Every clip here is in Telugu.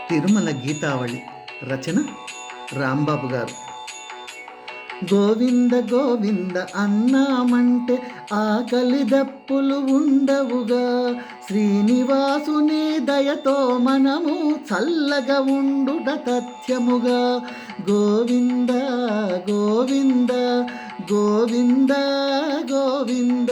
తిరుమల గీతావళి రచన రాంబాబు గారు. గోవింద గోవింద అన్నామంటే ఆకలి దప్పులు ఉండవుగా. శ్రీనివాసుని దయతో మనము చల్లగా ఉండుట తథ్యముగా. గోవింద గోవింద గోవింద గోవింద.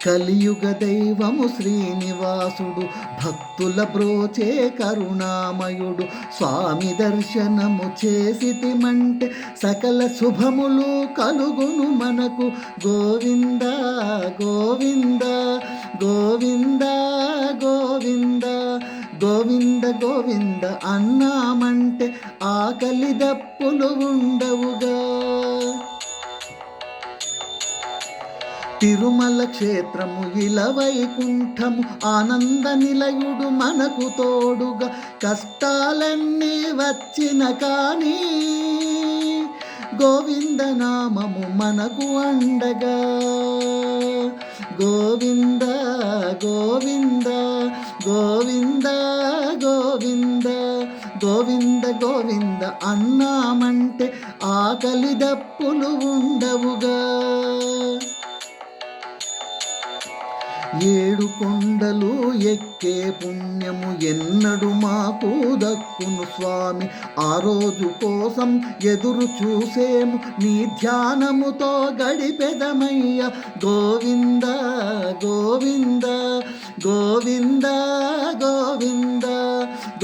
కలియుగ దైవము శ్రీనివాసుడు, భక్తుల బ్రోచే కరుణామయుడు. స్వామి దర్శనము చేసితిమంటే సకల శుభములు కలుగును మనకు. గోవింద గోవింద గోవింద గోవింద గోవింద గోవింద అన్నామంటే ఆకలి దప్పులు ఉండవుగా. తిరుమల క్షేత్రము ఇలవైకుంఠము, ఆనంద నిలయుడు మనకు తోడుగా. కష్టాలన్నీ వచ్చిన కానీ గోవింద నామము మనకు అండగా. గోవింద గోవింద గోవింద గోవింద గోవింద గోవింద అన్నామంటే ఆకలి దప్పులు ఉండవుగా. ఏడు కొండలు ఎక్కే పుణ్యము ఎన్నడు మాకు దక్కును స్వామి. ఆ రోజు కోసం ఎదురు చూసేము, నీ ధ్యానముతో గడిపెదమయ్య. గోవింద గోవింద గోవింద గోవింద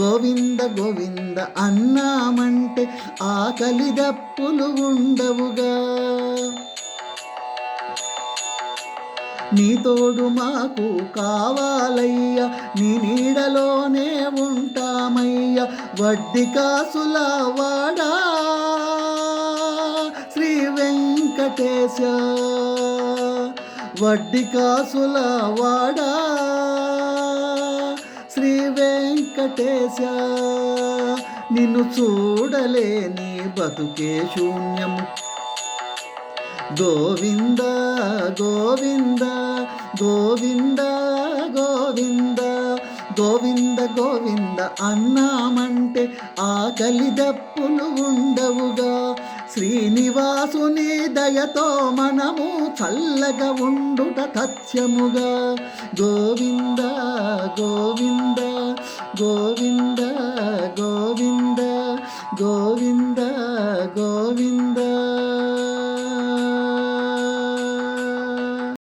గోవింద గోవింద అన్నామంటే ఆకలి దప్పులు ఉండవుగా. నీ తోడు మాకు కావాలయ్యా, నీ నీడలోనే ఉంటామయ్యా. వడ్డీ కాసుల వాడా శ్రీ వెంకటేశ, వడ్డీ కాసుల వాడా శ్రీ వెంకటేశ. నిన్ను చూడలేని బతుకే శూన్యము. గోవింద గోవింద గోవింద గోవింద గోవింద గోవింద అన్నామంటే ఆకలి దప్పులు ఉండవుగా. శ్రీనివాసుని దయతో మనము చల్లగా ఉండుట తథ్యముగా. గోవింద గోవింద గోవింద గోవింద గోవింద గోవింద